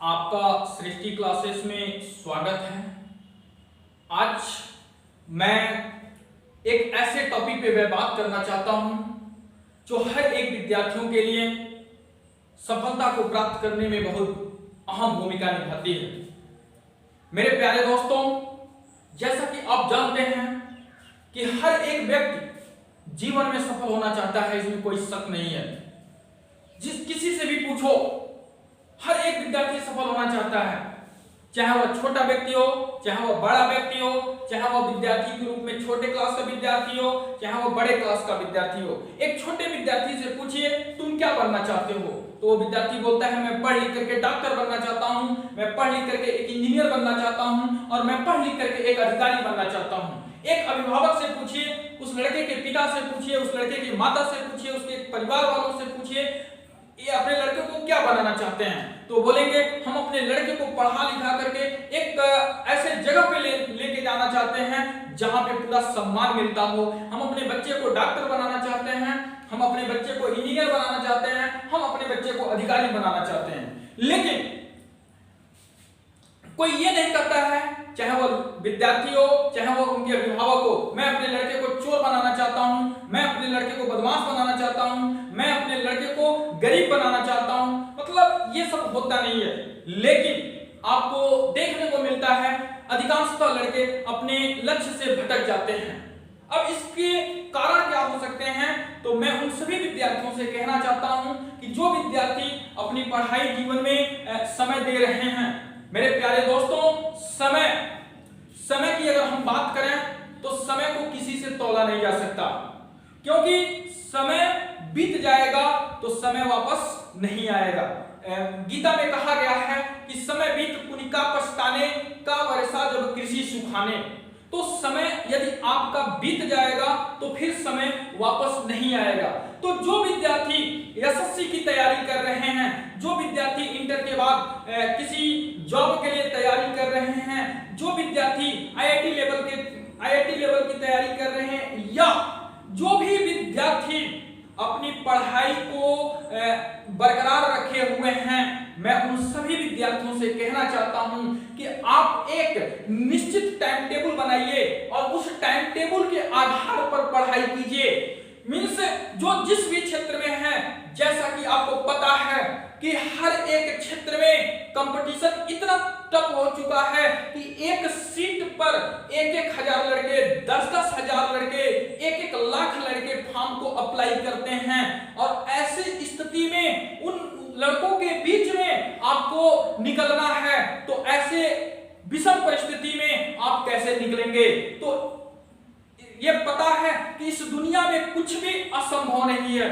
आपका सृष्टि क्लासेस में स्वागत है। आज मैं एक ऐसे टॉपिक पे बात करना चाहता हूं जो हर एक विद्यार्थियों के लिए सफलता को प्राप्त करने में बहुत अहम भूमिका निभाती है। मेरे प्यारे दोस्तों, जैसा कि आप जानते हैं कि हर एक व्यक्ति जीवन में सफल होना चाहता है, इसमें कोई शक नहीं है। किसी से भी पूछो, हर एक विद्यार्थी सफल होना चाहता है, चाहे वह छोटा व्यक्ति हो, चाहे वह बड़ा व्यक्ति हो, चाहे वह विद्यार्थी के रूप में छोटे क्लास का विद्यार्थी हो, चाहे वह बड़े क्लास का विद्यार्थी हो। एक छोटे विद्यार्थी से पूछिए तुम क्या बनना चाहते हो, तो वो विद्यार्थी बोलता है मैं पढ़ लिख करके डॉक्टर बनना चाहता हूँ, मैं पढ़ लिख करके एक इंजीनियर बनना चाहता हूँ, और मैं पढ़ लिख करके एक अधिकारी बनना चाहता हूँ। एक अभिभावक से पूछिए, उस लड़के के पिता से पूछिए, उस लड़के की माता से पूछिए, उसके परिवार वालों से पूछिए, ये अपने लड़के को क्या बनाना चाहते हैं, तो बोलेंगे हम अपने लड़के को पढ़ा लिखा करके एक ऐसे जगह पे लेके जाना चाहते हैं जहां पे पूरा सम्मान मिलता हो। हम अपने बच्चे को डॉक्टर बनाना चाहते हैं, हम अपने बच्चे को इंजीनियर बनाना चाहते हैं, हम अपने बच्चे को अधिकारी बनाना चाहते हैं। लेकिन कोई ये नहीं करता है, चाहे वो विद्यार्थी हो, चाहे वो उनके अभिभावक हो, मैं अपने लड़के को चोर बनाना चाहता हूं, मैं अपने लड़के को बदमाश बनाना चाहता हूं, मैं अपने लड़के को गरीब बनाना चाहता हूं। मतलब ये सब होता नहीं है। लेकिन आपको देखने को मिलता है अधिकांशतः लड़के अपने लक्ष्य से भटक जाते हैं। अब इसके कारण क्या हो सकते हैं, तो मैं उन सभी विद्यार्थियों से कहना चाहता हूं कि जो विद्यार्थी अपनी पढ़ाई जीवन में समय दे रहे हैं, मेरे प्यारे दोस्तों, समय की अगर हम बात करें तो समय को किसी से तौला नहीं जा सकता, क्योंकि समय बीत जाएगा तो समय वापस नहीं आएगा। गीता में कहा गया है कि समय बीत पुनिका पछताने का वर्षा जब कृषि सुखाने। तो समय यदि आपका बीत जाएगा तो फिर समय वापस नहीं आएगा। तो जो विद्यार्थी एसएससी की तैयारी कर रहे हैं, जो विद्यार्थी इंटर के बाद किसी जॉब के लिए तैयारी कर रहे हैं, जो विद्यार्थी आईआईटी लेवल की तैयारी कर रहे हैं, या जो भी विद्यार्थी अपनी पढ़ाई को बरकरार रखे हुए हैं, मैं उन सभी विद्यार्थियों से कहना चाहता हूं कि आप एक निश्चित टाइम टेबल बनाइए और उस टाइम टेबल के आधार पर पढ़ाई कीजिए। मींस जो जिस भी क्षेत्र में है, जैसा कि आपको पता है कि हर एक क्षेत्र में कंपटीशन इतना टफ हो चुका है कि एक सीट पर 1,000 लड़के, 10,000 लड़के, 1 लाख लड़के फॉर्म को अप्लाई करते हैं। और ऐसी स्थिति में उन लड़कों के बीच में आपको निकलना है, तो ऐसे विषम परिस्थिति में आप कैसे निकलेंगे? तो ये पता है कि इस दुनिया में कुछ भी असंभव नहीं है।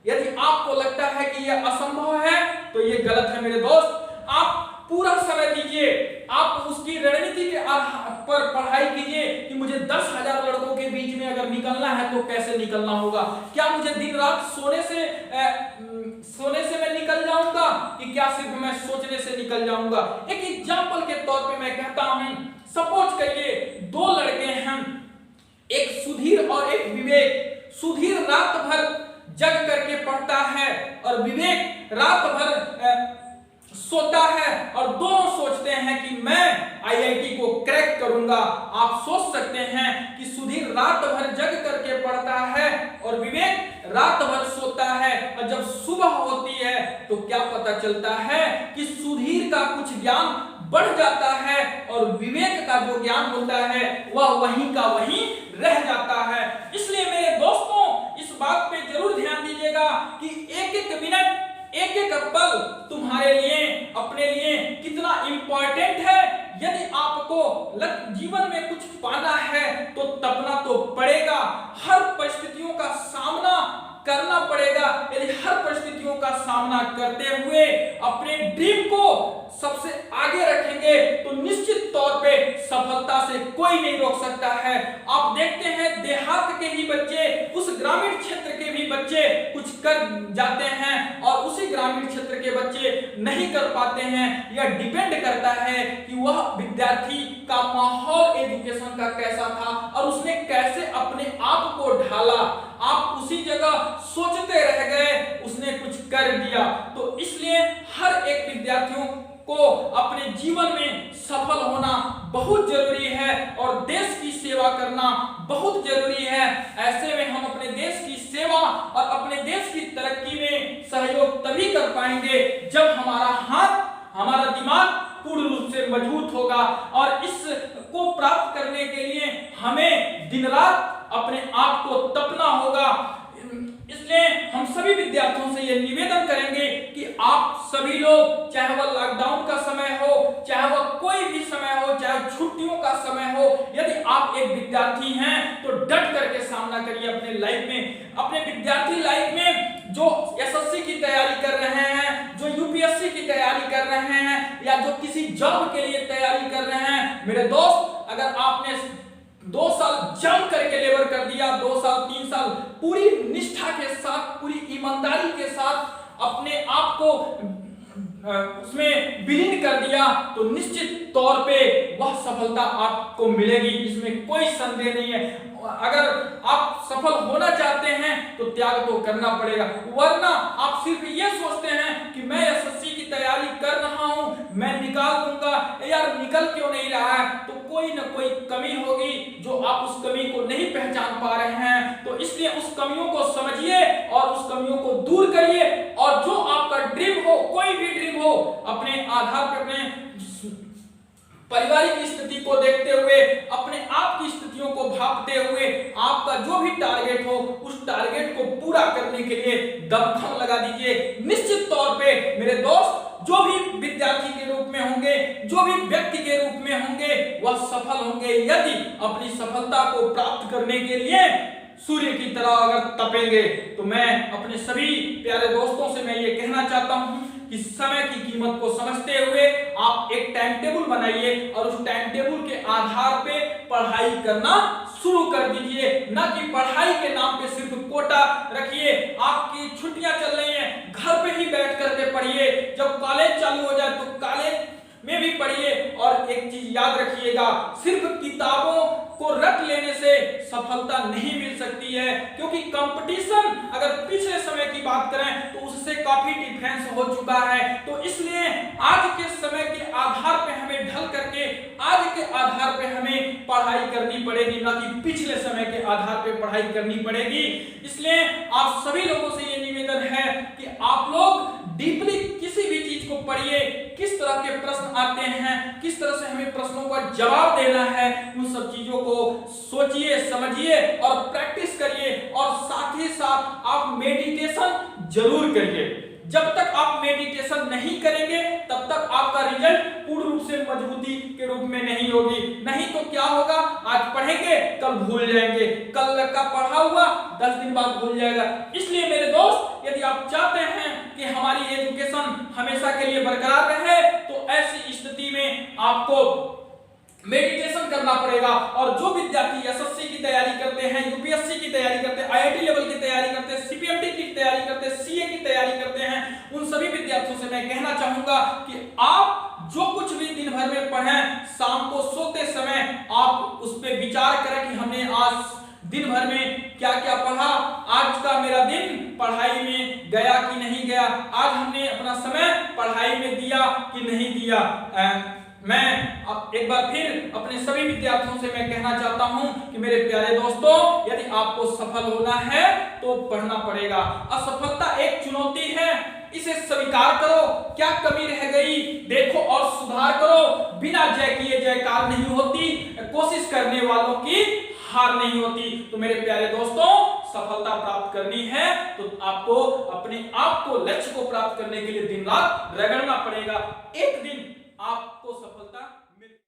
यदि आपको लगता है कि यह असंभव है तो यह गलत है मेरे दोस्त। आप पूरा समय दीजिए, आप उसकी रणनीति के आधार पर पढ़ाई कीजिए कि मुझे 10,000 लड़कों के बीच में अगर निकलना है तो कैसे निकलना होगा। क्या मुझे दिन रात सोने से मैं निकल जाऊंगा, कि क्या सिर्फ मैं सोचने से निकल जाऊंगा? एक एग्जाम्पल के तौर पे मैं कहता हूं, सपोज करिए 2 लड़के हैं, एक सुधीर और एक विवेक। सुधीर रात भर जग करके पढ़ता है और विवेक रात भर सोता है, और दोनों सोचते हैं कि मैं आईआईटी को क्रैक करूंगा। आप सोच सकते हैं कि सुधीर रात भर जग करके पढ़ता है और विवेक रात भर सोता है, और जब सुबह होती है तो क्या पता चलता है कि सुधीर का कुछ ज्ञान बढ़ जाता है और विवेक का जो ज्ञान होता है वह वहीं का वहीं रह जाता है। इसलिए मेरे दोस्तों, इस बात पे जरूर ध्यान दीजिएगा कि एक-एक मिनट, एक-एक पल तुम्हारे लिए, अपने लिए कितना इंपॉर्टेंट है। यदि आपको जीवन में कुछ पाना है तो तपना तो पड़ेगा, हर परिस्थितियों का सामना करना पड़ेगा। यदि हर परिस्थितियों का सामना करते हुए अपने ड्रीम को सबसे आगे रखेंगे तो निश्चित तौर पे सफलता से कोई नहीं रोक सकता है। आप देखते हैं देहात के ही बच्चे, उस ग्रामीण क्षेत्र के भी बच्चे कुछ कर जाते हैं और उसी ग्रामीण क्षेत्र के बच्चे नहीं कर पाते हैं। यह डिपेंड करता है कि वह विद्यार्थी का माहौल एजुकेशन का कैसा था और उसने कैसे अपने आप को ढाला। आप उसी जगह सोचते रह गए, उसने कुछ कर दिया। तो इसलिए हर एक विद्यार्थियों को अपने जीवन में सफल होना बहुत जरूरी है और देश की सेवा करना बहुत जरूरी है। ऐसे में हम अपने देश की सेवा और अपने देश की तरक्की में सहयोग तभी कर पाएंगे जब हमारा हाथ, हमारा दिमाग पूर्ण रूप से मजबूत होगा। और इसको प्राप्त करने के लिए हमें दिन रात अपने आप को तपना होगा। इसलिए हम सभी विद्यार्थियों से यह निवेदन करेंगे कि आप सभी लोग, चाहे वह लॉकडाउन का समय हो, चाहे वह कोई भी समय हो, चाहे छुट्टियों का समय हो, यदि आप एक विद्यार्थी हैं तो डट करके सामना करिए अपने लाइफ में। अपने विद्यार्थी लाइफ में जो एसएससी की तैयारी कर रहे हैं, जो यूपीएससी की तैयारी कर रहे हैं या जो किसी जॉब के लिए तैयारी कर रहे हैं, मेरे दोस्त, अगर आपने 2 साल जम करके लेबर कर दिया, 2 साल 3 साल पूरी निष्ठा के साथ, पूरी ईमानदारी के साथ अपने आप को उसमें विलीन कर दिया, तो निश्चित तौर पे वह सफलता आपको मिलेगी, इसमें कोई संदेह नहीं है। अगर आप सफल होना चाहते हैं तो त्याग तो करना पड़ेगा, वरना आप सिर्फ ये सोचते हैं कि मैं एसएससी की तैयारी कर रहा हूं, मैं निकाल दूंगा, यार निकल क्यों नहीं रहा है, तो कोई ना कोई कमी होगी जो आप उस कमी को नहीं पहचान पा रहे हैं। तो इसलिए उस कमियों को समझिए और उस कमियों को दूर करिए, और जो आपका ड्रीम हो, कोई भी ड्रीम हो, अपने आधार पर, अपने पारिवारिक स्थिति को देखते हुए, अपने आप की स्थितियों को भांपते हुए, आपका जो भी टारगेट हो उस टारगेट को पूरा करने के लिए दमखम लगा दीजिए। निश्चित तौर पे मेरे दोस्त, जो भी विद्यार्थी के रूप में होंगे, जो भी व्यक्ति के रूप में होंगे, वह सफल होंगे यदि अपनी सफलता को प्राप्त करने के लिए सूर्य की तरह अगर तपेंगे। तो मैं अपने सभी प्यारे दोस्तों से मैं ये कहना चाहता हूं कि समय की कीमत को समझते हुए आप एक टाइम टेबल बनाइए और उस टाइम टेबल के आधार पे पढ़ाई करना शुरू कर दीजिए, ना कि पढ़ाई के नाम पे सिर्फ कोटा रखिए। आपकी छुट्टियां चल रही हैं, घर पे ही बैठ करके पढ़िए, जब कॉलेज चालू हो जाए तो कॉलेज में भी पढ़िए। और एक चीज याद रखिएगा, सिर्फ किताबों को रट लेने से सफलता नहीं मिल सकती है, क्योंकि कंपटीशन अगर पिछले समय की बात करें तो उससे काफी डिफरेंस हो चुका है। तो इसलिए आज के समय के आधार पे हमें ढल करके आज के आधार पे हमें पढ़ाई करनी पड़ेगी, ना कि पिछले समय के आधार पे पढ़ाई करनी पड़ेगी। इसलिए आप सभी लोगों से ये निवेदन है कि आप लोग डीपली किसी भी चीज को पढ़िए, किस तरह के प्रश्न आते हैं, किस तरह से हमें प्रश्नों का जवाब देना है, उन सब चीजों को सोचिए, समझिए और प्रैक्टिस करिए। और साथ ही साथ आप मेडिटेशन जरूर करिए। जब तक आप मेडिटेशन नहीं करेंगे तब तक आपका रिजल्ट पूर्ण रूप से मजबूती के रूप में नहीं होगी। नहीं तो क्या होगा, आज पढ़ेंगे कल भूल जाएंगे, कल का पढ़ा हुआ 10 दिन बाद भूल जाएगा। इसलिए मेरे दोस्त, यदि आप चाहते हैं कि हमारी एजुकेशन हमेशा के लिए बरकरार रहे तो ऐसी स्थिति में आपको मेडिटेशन करना पड़ेगा। और जो विद्यार्थी एसएससी की तैयारी करते हैं, यूपीएससी की तैयारी करते हैं, आईआईटी लेवल की तैयारी करते हैं, सीपीएमटी की तैयारी करते हैं, सीए की तैयारी करते हैं, उन सभी विद्यार्थियों से मैं कहना चाहूंगा कि आप जो कुछ भी दिन भर में पढ़ें, शाम को सोते समय आप उस पर विचार करें कि हमने आज दिन भर में क्या क्या पढ़ा, आज का मेरा दिन पढ़ाई में गया कि नहीं गया, आज हमने अपना समय पढ़ाई में दिया कि नहीं दिया। मैं एक बार फिर अपने सभी विद्यार्थियों से मैं कहना चाहता हूं कि मेरे प्यारे दोस्तों, यदि आपको सफल होना है तो पढ़ना पड़ेगा। असफलता एक चुनौती है, इसे स्वीकार करो, क्या कमी रह गई देखो और सुधार करो। बिना जय किए जयकार नहीं होती, कोशिश करने वालों की हार नहीं होती। तो मेरे प्यारे दोस्तों, सफलता प्राप्त करनी है तो आपको अपने आप को, लक्ष्य को प्राप्त करने के लिए दिन रात रगड़ना पड़ेगा। एक दिन आप